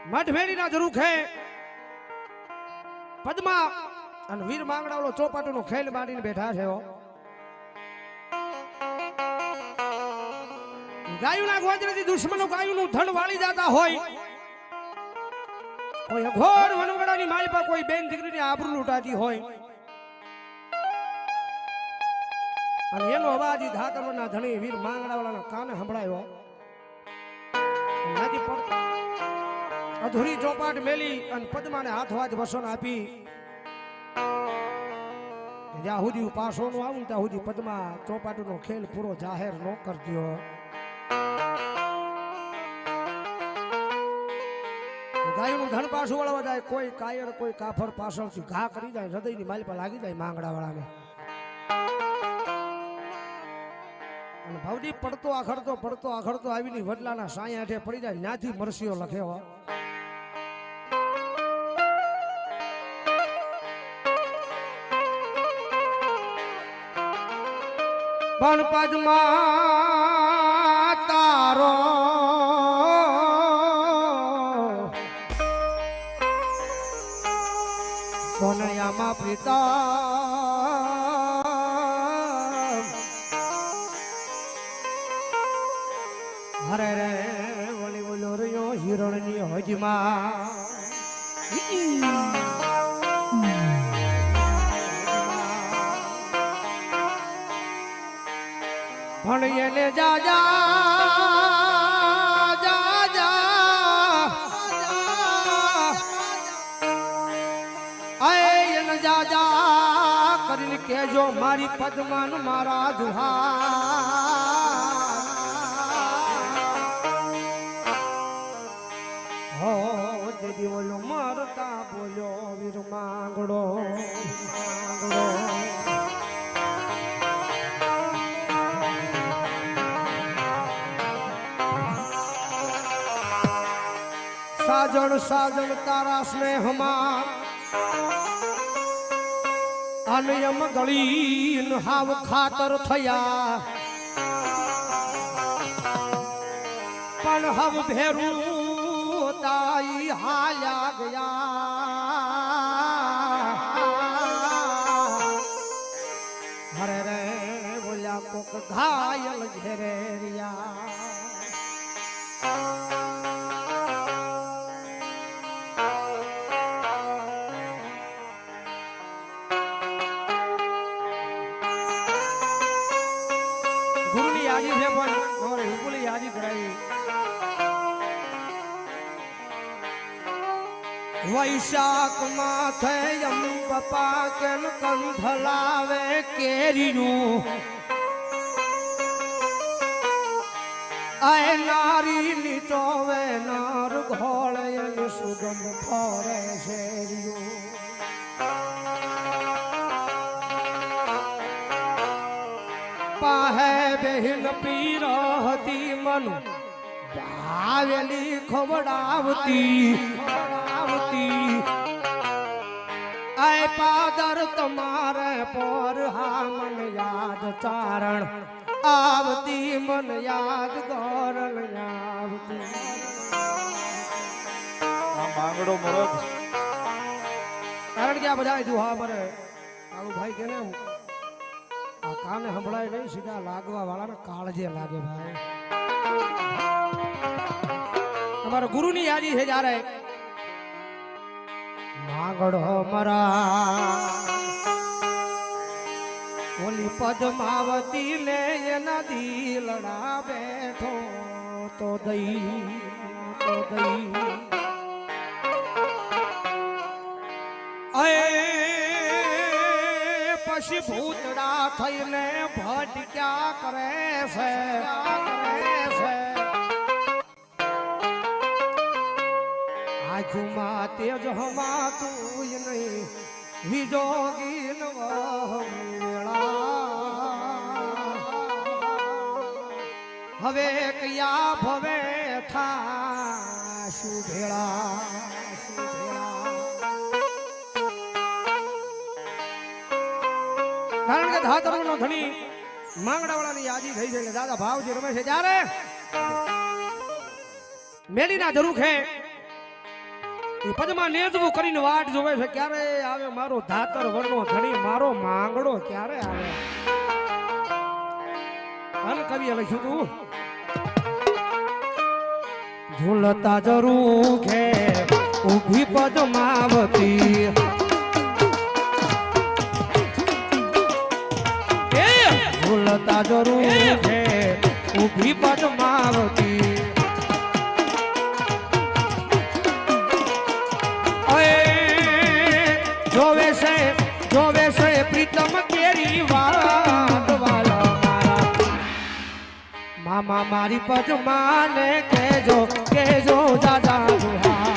મઠભેડી ના જરૂર છે પદ્મા અને વીર માંગડાવલો ચોપાટો નો ખેલ માંડીને બેઠા છે ગાયુના ગોજરેથી દુશ્મનો ગાયુનું ધન વાળી જતા હોય કોઈ અઘોર વનવડાની માલ પર કોઈ બેન દીકરીની આબરૂ લૂંટાતી હોય અને એનો અવાજ ધાતરના ધણી વીર માંગડાવાળાના કાને સંભળાયો નથી પડતો અધૂરી ચોપાટ મેલી અને પદ્માને હાથવાજ વસન આપી જ્યાં સુધી પાસો નો આવું ત્યાં સુધી પદ્મા ચોપાટનો ખેલ પૂરો જાહેર ન કરજો ગાયનું ધન પાછું વળવા જાય કોઈ કાયર કોઈ કાફર પાછળથી ઘા કરી જાય હૃદયની માલ પર લાગી જાય માંગડા વાળાને અને ભાવડી પડતો આખડતો આવીને વડલાના સાયા હેઠે પડી જાય ન્યાથી મરસીઓ લખ્યો પણ પદ્મા તારો સોનયામાં પ્રીતા હરે રે વળી બોલો રહ્યો હિરણની હોજમાં પણ એને જા કરીને કેજો મારી પદ્માન મારા જુહાર હો દીદી બોલો મારતા બોલ્યો વીર માંગડો સાજણ તારા સ્નેહમાં અનયમ ગળીન હાવ ખાતર થયા પણ હવ ભેરું તાઈ હાલ્યા ગયા હરે રે બોલ્યા કોક ઘાયલ ઘેરે રહ્યા વૈશાખ માથે પપ્પા કેમ કંધલાવે કેરીયું આય નારી નીચોવે નાર ઘોળે સુગંધ ફોરે શેરિયું પાહે બહેન પીર હતી મન ભાવેલી ખવડાવતી આય પાદર તમારે પર હા મન યાદ ચારણ આવતી મન યાદ ગોરણ આવતી આ માંગડો મરદ કારણ કે આ બધા દુહા મરે આવું ભાઈ કે ને આ કાને સંભળાય નહીં સીધા લાગવા વાળાને કાળજે લાગે ભાઈ તમારા ગુરુની યાદી છે જ્યારે માંગડો મરા ઓલી પદ્માવતી ને એના દિલડા બેઠો તો દઈ પછી ભૂતડા થઈને ભટક્યા કરે છે આજુમાં તેજ હમા તું નહીં વિજોગી હવે કયા ભવે થા શું ભેળા કારણ કે ધાતરનો ધણી માંગડાવાળાની યાદી થઈ જાય દાદા ભાવજી રમે છે ત્યારે મેલીના જરૂર છે એ પદમાં નેજવું કરીને વાટ જોવે છે ક્યારે આવે મારો ધાતર વર્ણો ધણી મારો માંગડો ક્યારે આવે અન કવિએ લખ્યું તું ઝૂલતા જરૂર ઘે ઊભી પદ્માવતી ઝૂલતા જરૂર ઘે ઊભી પદ્માવતી જોવે છે પ્રીતમ કેરી વાત વાલા મારા મામા મારી પદ્માને કેજો કેજો દાદા દુહા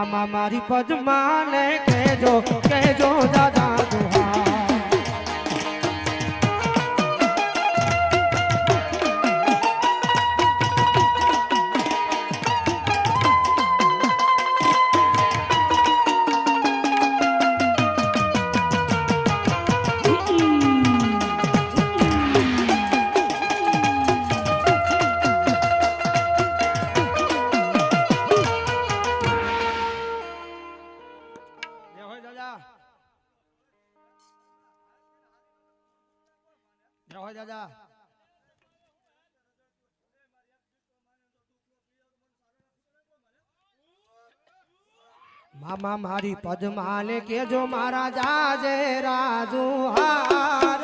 મામા મારી પદ્માને કેજો કેજો દાદા દુહા દાદા મામા મારી પદ્માને કેજો મારા જાજે રાજુ હાર